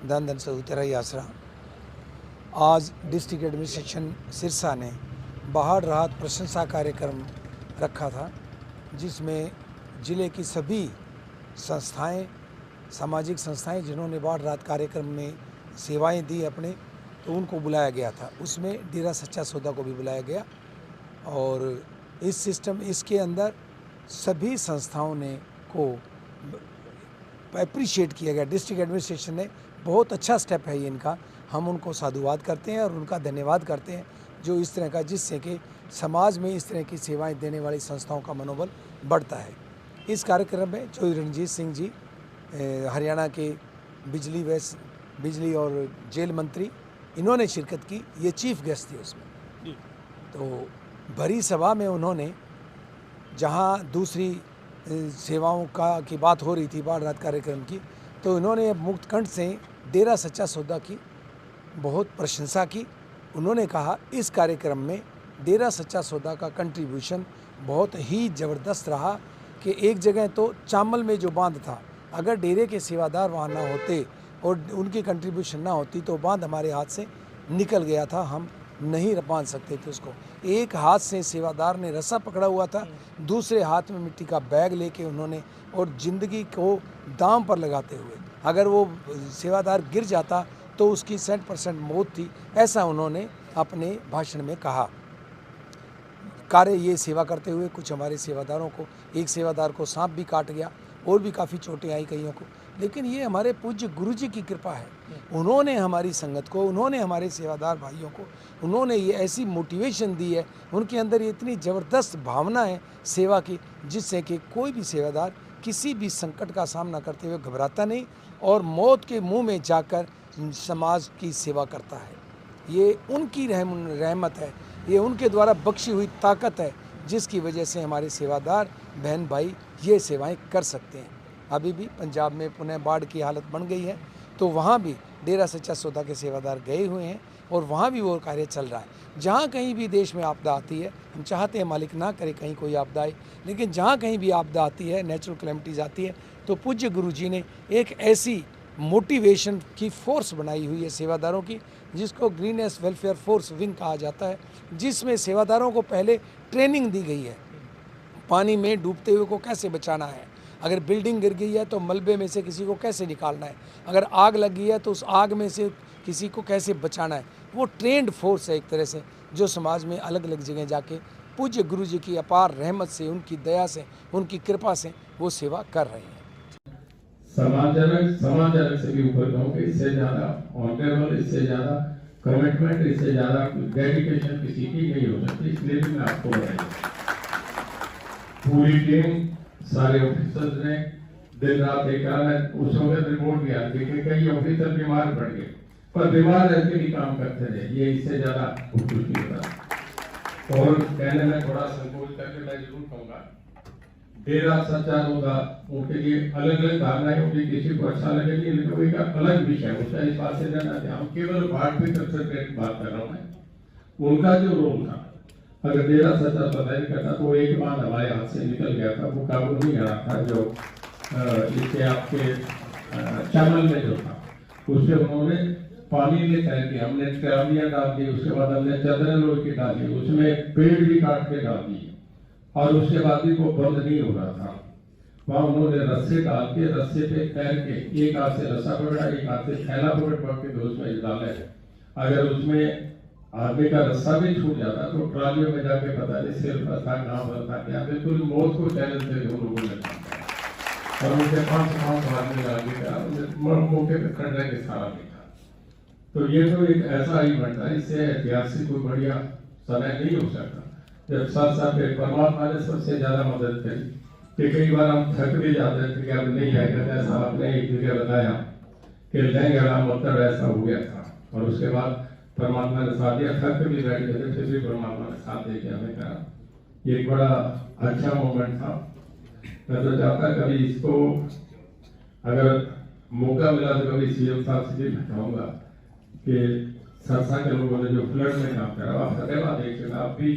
धन धन सदू तेरा ही आसरा। आज डिस्ट्रिक्ट एडमिनिस्ट्रेशन सिरसा ने बाढ़ राहत प्रशंसा कार्यक्रम रखा था, जिसमें ज़िले की सभी संस्थाएं, सामाजिक संस्थाएं जिन्होंने बाढ़ राहत कार्यक्रम में सेवाएं दी अपने, तो उनको बुलाया गया था। उसमें डेरा सच्चा सौदा को भी बुलाया गया और इसके अंदर सभी संस्थाओं ने को अप्रिशिएट किया गया। डिस्ट्रिक्ट एडमिनिस्ट्रेशन ने बहुत अच्छा स्टेप है ये इनका, हम उनको साधुवाद करते हैं और उनका धन्यवाद करते हैं जो इस तरह का, जिससे कि समाज में इस तरह की सेवाएं देने वाली संस्थाओं का मनोबल बढ़ता है। इस कार्यक्रम में चौधरी रणजीत सिंह जी हरियाणा के बिजली और जेल मंत्री, इन्होंने शिरकत की, ये चीफ गेस्ट थे उसमें। तो भरी सभा में उन्होंने, जहां दूसरी सेवाओं की बात हो रही थी बाढ़ राहत कार्यक्रम की, तो इन्होंने मुक्त कंठ से डेरा सच्चा सौदा की बहुत प्रशंसा की। उन्होंने कहा इस कार्यक्रम में डेरा सच्चा सौदा का कंट्रीब्यूशन बहुत ही ज़बरदस्त रहा कि एक जगह तो चामल में जो बांध था, अगर डेरे के सेवादार वहाँ ना होते और उनकी कंट्रीब्यूशन ना होती तो बांध हमारे हाथ से निकल गया था, हम नहीं बांध सकते थे उसको। एक हाथ से सेवादार ने रस्सा पकड़ा हुआ था, दूसरे हाथ में मिट्टी का बैग लेके उन्होंने, और ज़िंदगी को दांव पर लगाते हुए, अगर वो सेवादार गिर जाता तो उसकी 100% मौत थी, ऐसा उन्होंने अपने भाषण में कहा। ये सेवा करते हुए कुछ हमारे सेवादारों को, एक सेवादार को सांप भी काट गया और भी काफ़ी चोटें आई कईयों को, लेकिन ये हमारे पूज्य गुरुजी की कृपा है। उन्होंने हमारी संगत को, उन्होंने हमारे सेवादार भाइयों को, उन्होंने ये ऐसी मोटिवेशन दी है, उनके अंदर ये इतनी ज़बरदस्त भावना है सेवा की, जिससे कि कोई भी सेवादार किसी भी संकट का सामना करते हुए घबराता नहीं और मौत के मुंह में जाकर समाज की सेवा करता है। ये उनकी रहमत है, ये उनके द्वारा बख्शी हुई ताकत है, जिसकी वजह से हमारे सेवादार बहन भाई ये सेवाएं कर सकते हैं। अभी भी पंजाब में पुनः बाढ़ की हालत बन गई है, तो वहाँ भी डेरा सच्चा सौदा के सेवादार गए हुए हैं और वहाँ भी वो कार्य चल रहा है। जहाँ कहीं भी देश में आपदा आती है, हम चाहते हैं मालिक ना करे कहीं कोई आपदा आए, लेकिन जहाँ कहीं भी आपदा आती है, नेचुरल कैलेमिटीज़ आती है, तो पूज्य गुरुजी ने एक ऐसी मोटिवेशन की फोर्स बनाई हुई है सेवादारों की, जिसको ग्रीनेस वेलफेयर फोर्स विंग कहा जाता है, जिसमें सेवादारों को पहले ट्रेनिंग दी गई है, पानी में डूबते हुए को कैसे बचाना है, अगर बिल्डिंग गिर गई है तो मलबे में से किसी को कैसे निकालना है, अगर आग लग गई है तो उस आग में से किसी को कैसे बचाना है। वो ट्रेंड फोर्स है एक तरह से, जो समाज में अलग अलग जगह जाके पूज्य गुरु जी की अपार रहमत से, उनकी दया से, उनकी कृपा से वो सेवा कर रहे हैं। समाजजनक से भी ऊपर कहूँगा, इससे ज़्यादा ऑनरेबल, इससे ज़्यादा कमिटमेंट, इससे ज़्यादा डेडिकेशन किसी की नहीं हो सकती। इसलिए भी मैं आपको बताऊँ, पूरी टीम, सारे ऑफिसर्स ने दिन रात एक उस वक्त रिपोर्ट भी आती है कि कई ऑफिसर बीमार पड़ गए, पर बीमार रहकर भी काम करते रहे। ये इससे ज्यादा कुछ नहीं होता। और कहने में थोड़ा संकोच करके मैं जरूर कहूँगा, डेरा सच्चा सौदा, उनके लिए अलग अलग धारणाएं होगी, किसी को अच्छा लगेगी, लेकिन वो एक अलग विषय होता है। इस बात से जानना चाहिए, हम केवल भारतीय कंसंट्रेट बात कर रहा हूँ मैं। उनका जो रोल था, अगर डेरा सच्चा सौदा नहीं करता तो एक बार हमारे हाथ से निकल गया था, वो काबू नहीं आ रहा था, जो इसके आपके चावल में जो था, उससे उन्होंने पानी में तय किया, हमने ट्रालियां डाल दी, उसके बाद हमने चादरें लोहे की डाली, उसमें पेड़ भी काट के डाल दिए, और उसके बाद भी वो बंद नहीं हो रहा था। वहाँ उन्होंने रस्से डाल के, रस्से पे तैर के, एक हाथ से रस्सा पकड़ा, एक हाथ से थैला पकड़ के उसमें डाले। अगर उसमें आदमी का रस्सा भी छूट जाता तो ट्रालियों में जाके पता नहीं सिर पर था, कहाँ पर था, क्या, बिल्कुल मौत को चैलेंज करके उन लोगों ने और उनके 5 आदमी का मौके पर खड़ने के सारा नहीं था। तो ये तो एक ऐसा इवेंट था, इससे ऐतिहासिक कोई बढ़िया समय नहीं हो सकता। जब साथ साथ परमात्मा ने सबसे ज्यादा मदद करी कि कई बार हम थक भी जाते थे कि अब नहीं आएगा, जैसा आपने एक जगह बताया कि लहंगा मतलब ऐसा हो गया था, और उसके बाद परमात्मा ने साथ दिया, थक भी बैठ गए, फिर भी परमात्मा ने साथ दे के हमें करा। ये एक बड़ा अच्छा मोमेंट था। मैं तो चाहता कभी इसको अगर मौका मिला तो कभी सीएम साहब से भी मैं चाहूँगा कि सरसा के लोगों ने जो फ्लड में काम करा, आप धन्यवाद, आप भी